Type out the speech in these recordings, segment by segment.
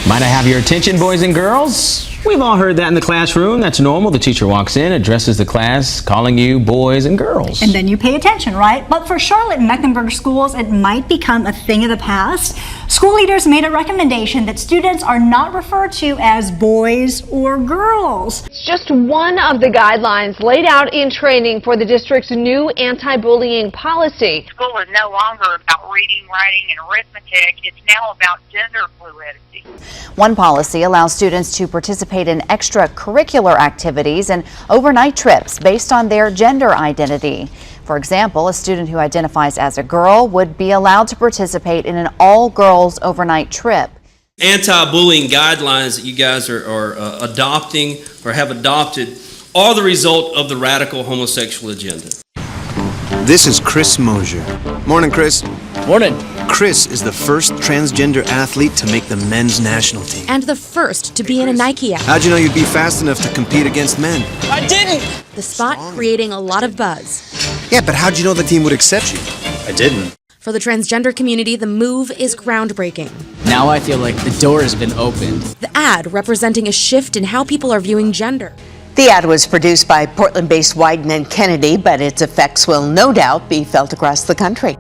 Might I have your attention, boys and girls? We've all heard that in the classroom. That's normal. The teacher walks in, addresses the class, calling you boys and girls. And then you pay attention, right? But for Charlotte and Mecklenburg schools, it might become a thing of the past. School leaders made a recommendation that students are not referred to as boys or girls. It's just one of the guidelines laid out in training for the district's new anti-bullying policy. School is no longer about reading, writing, and arithmetic. It's now about gender fluidity. One policy allows students to participate in extracurricular activities and overnight trips based on their gender identity. For example, a student who identifies as a girl would be allowed to participate in an all-girls overnight trip. Anti-bullying guidelines that you guys are adopting or have adopted are the result of the radical homosexual agenda. This is Chris Mosier. Morning, Chris. Morning. Chris is the first transgender athlete to make the men's national team. And the first to be in a Nike ad. How'd you know you'd be fast enough to compete against men? I didn't! The spot creating a lot of buzz. Yeah, but how'd you know the team would accept you? I didn't. For the transgender community, the move is groundbreaking. Now I feel like the door has been opened. The ad representing a shift in how people are viewing gender. The ad was produced by Portland-based Wieden & Kennedy, but its effects will no doubt be felt across the country.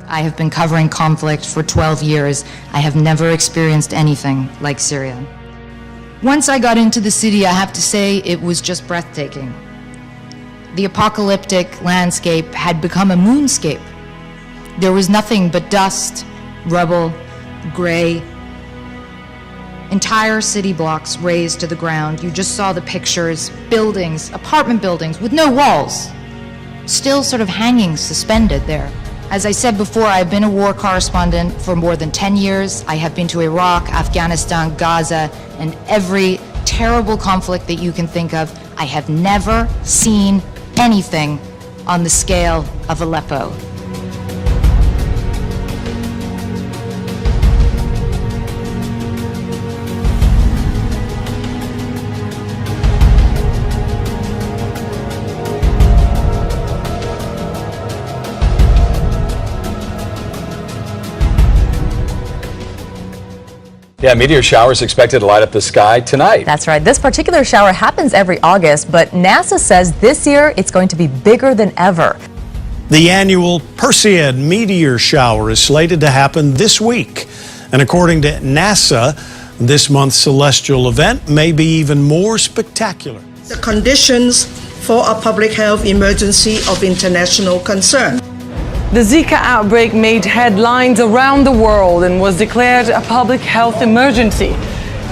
I have been covering conflict for 12 years. I have never experienced anything like Syria. Once I got into the city, I have to say it was just breathtaking. The apocalyptic landscape had become a moonscape. There was nothing but dust, rubble, gray. Entire city blocks razed to the ground. You just saw the pictures, buildings, apartment buildings with no walls, still sort of hanging, suspended there. As I said before, I've been a war correspondent for more than 10 years. I have been to Iraq, Afghanistan, Gaza, and every terrible conflict that you can think of. I have never seen anything on the scale of Aleppo. Yeah, meteor showers expected to light up the sky tonight. That's right. This particular shower happens every August, but NASA says this year it's going to be bigger than ever. The annual Perseid meteor shower is slated to happen this week. And according to NASA, this month's celestial event may be even more spectacular. The conditions for a public health emergency of international concern. The Zika outbreak made headlines around the world and was declared a public health emergency.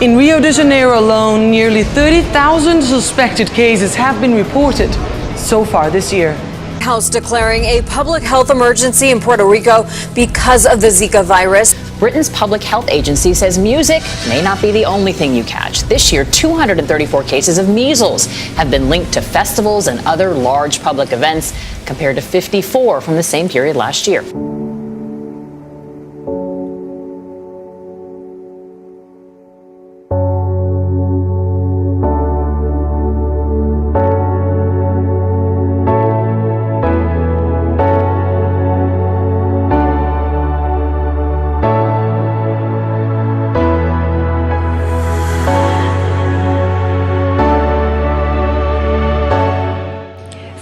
In Rio de Janeiro alone, nearly 30,000 suspected cases have been reported so far this year. House declaring a public health emergency in Puerto Rico because of the Zika virus. Britain's public health agency says music may not be the only thing you catch. This year, 234 cases of measles have been linked to festivals and other large public events, compared to 54 from the same period last year.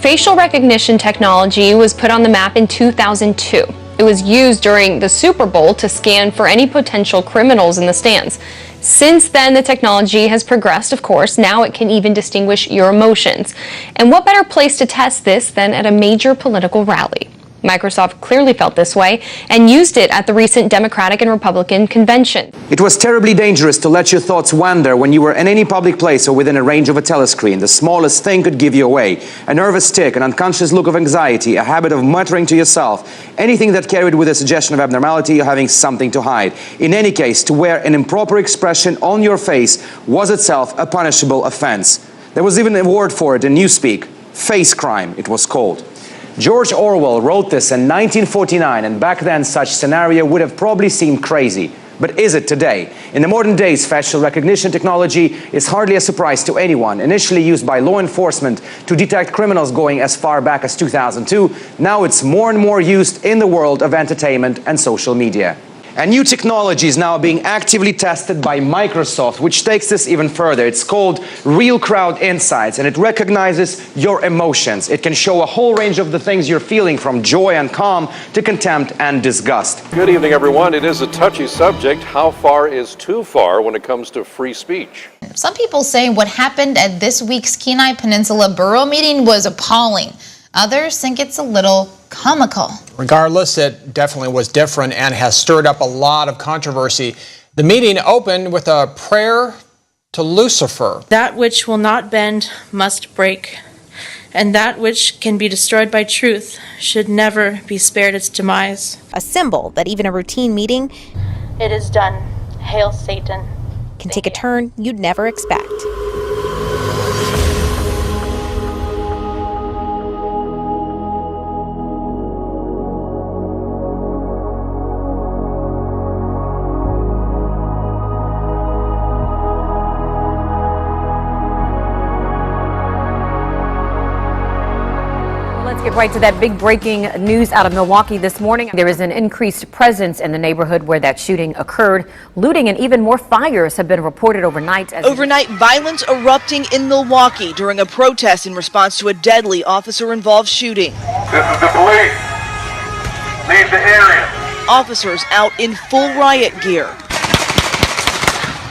Facial recognition technology was put on the map in 2002. It was used during the Super Bowl to scan for any potential criminals in the stands. Since then, the technology has progressed, of course. Now it can even distinguish your emotions. And what better place to test this than at a major political rally? Microsoft clearly felt this way and used it at the recent Democratic and Republican convention. It was terribly dangerous to let your thoughts wander when you were in any public place or within a range of a telescreen. The smallest thing could give you away. A nervous tic, an unconscious look of anxiety, a habit of muttering to yourself, anything that carried with a suggestion of abnormality or having something to hide. In any case, to wear an improper expression on your face was itself a punishable offense. There was even a word for it in Newspeak. Face crime, it was called. George Orwell wrote this in 1949, and back then such scenario would have probably seemed crazy. But is it today? In the modern days, facial recognition technology is hardly a surprise to anyone. Initially used by law enforcement to detect criminals going as far back as 2002, now it's more and more used in the world of entertainment and social media. And new technology is now being actively tested by Microsoft, which takes this even further. It's called Real Crowd Insights, and it recognizes your emotions. It can show a whole range of the things you're feeling, from joy and calm to contempt and disgust. Good evening, everyone. It is a touchy subject. How far is too far when it comes to free speech? Some people say what happened at this week's Kenai Peninsula Borough meeting was appalling. Others think it's a little comical. Regardless, it definitely was different and has stirred up a lot of controversy. The meeting opened with a prayer to Lucifer. That which will not bend must break, and that which can be destroyed by truth should never be spared its demise. A symbol that even a routine meeting, It is done. Hail Satan. can take a turn you'd never expect. Let's get right to that big breaking news out of Milwaukee this morning. There is an increased presence in the neighborhood where that shooting occurred. Looting and even more fires have been reported overnight. Overnight violence erupting in Milwaukee during a protest in response to a deadly officer-involved shooting. This is the police. Leave the area. Officers out in full riot gear.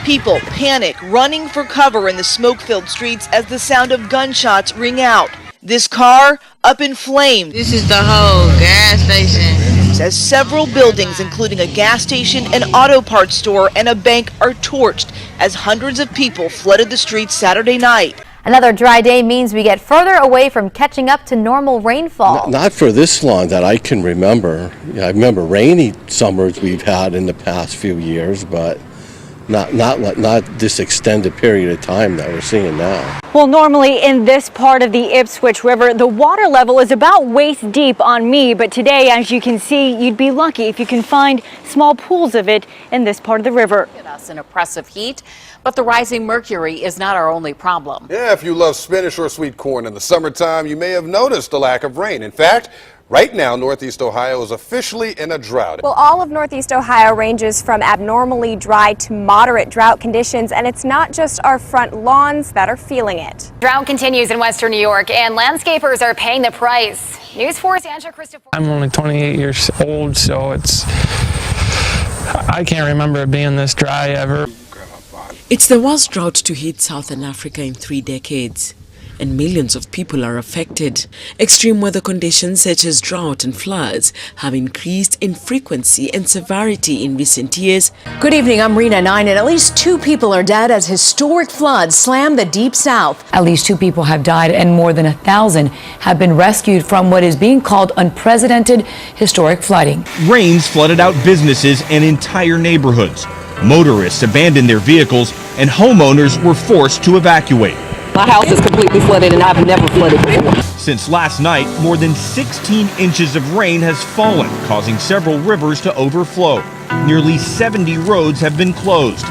People panic, running for cover in the smoke-filled streets as the sound of gunshots ring out. This car up in flames. This is the whole gas station. Says several buildings, including a gas station, an auto parts store, and a bank, are torched as hundreds of people flooded the streets Saturday night. Another dry day means we get further away from catching up to normal rainfall. Not for this long that I can remember. I remember rainy summers we've had in the past few years, but not this extended period of time that we're seeing now. Well, normally in this part of the Ipswich River, the water level is about waist deep on me, but today, as you can see, you'd be lucky if you can find small pools of it in this part of the river. Us in oppressive heat, but the rising mercury is not our only problem. Yeah, if you love spinach or sweet corn in the summertime, you may have noticed the lack of rain. In fact, right now, Northeast Ohio is officially in a drought. Well, all of Northeast Ohio ranges from abnormally dry to moderate drought conditions, and it's not just our front lawns that are feeling it. Drought continues in western New York, and landscapers are paying the price. News 4's Angela Christopher. I'm only 28 years old, so I can't remember it being this dry ever. It's the worst drought to hit Southern Africa in 3 decades, and millions of people are affected. Extreme weather conditions such as drought and floods have increased in frequency and severity in recent years. Good evening, I'm Rena 9, and at least 2 people are dead as historic floods slam the Deep South. At least 2 people have died and more than 1,000 have been rescued from what is being called unprecedented historic flooding. Rains flooded out businesses and entire neighborhoods. Motorists abandoned their vehicles and homeowners were forced to evacuate. My house is completely flooded and I've never flooded before. Since last night, more than 16 inches of rain has fallen, causing several rivers to overflow. Nearly 70 roads have been closed.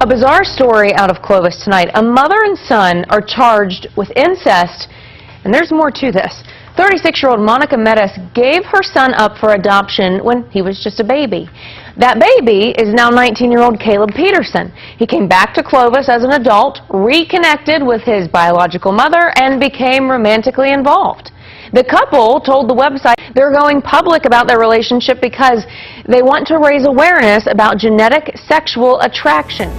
A bizarre story out of Clovis tonight. A mother and son are charged with incest, and there's more to this. 36-year-old Monica Medes gave her son up for adoption when he was just a baby. That baby is now 19-year-old Caleb Peterson. He came back to Clovis as an adult, reconnected with his biological mother, and became romantically involved. The couple told the website they're going public about their relationship because they want to raise awareness about genetic sexual attraction.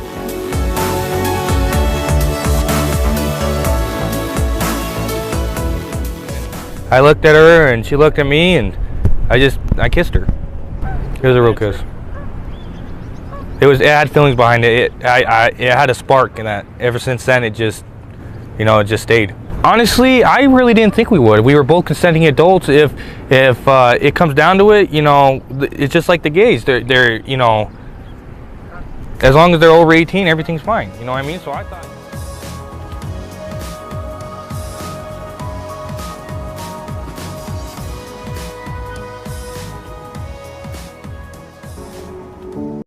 I looked at her and she looked at me, and I kissed her. It was a real kiss. It had feelings behind it. It had a spark in that. Ever since then, it just, it just stayed. Honestly, I really didn't think we would. We were both consenting adults. If it comes down to it, it's just like the gays. They're as long as they're over 18, everything's fine. You know what I mean? So I thought.